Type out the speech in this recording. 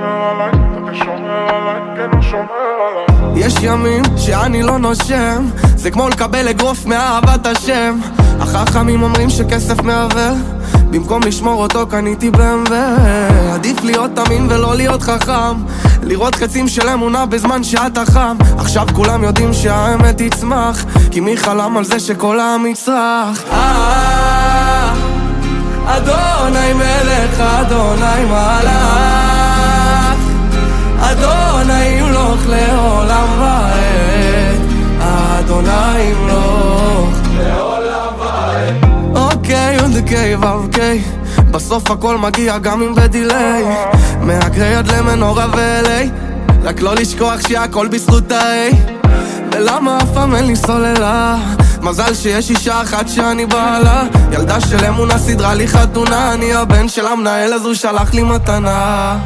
עליי, אתה שומר עליי, כן הוא שומר עליי. יש ימים שאני לא נושם, זה כמו לקבל אגרוף מאהבת השם. החכמים אומרים שכסף מעוור, במקום לשמור אותו קניתי BMW. עדיף להיות אמין ולא להיות חכם, לראות חצים של אמונה בזמן שאתה חם. עכשיו כולם יודעים שהאמת תצמח, כי מי חלם על זה שכל העם יצרח? אדוני מלך, אדוני מלך, אדוני ימלוך לעולם ועד, אדוני ימלוך לעולם ועד. אוקיי, אוקיי, אוקיי, בסוף הכל מגיע גם אם בדיליי, מהגרי עד למנורה ואלי, רק לא לשכוח שהכל בזכות האי. ולמה אף פעם אין לי סוללה? מזל שיש אישה אחת שאני בעלה, ילדה של אמונה סידרה לי חתונה, אני הבן של המנהל אז הוא שלח לי מתנה.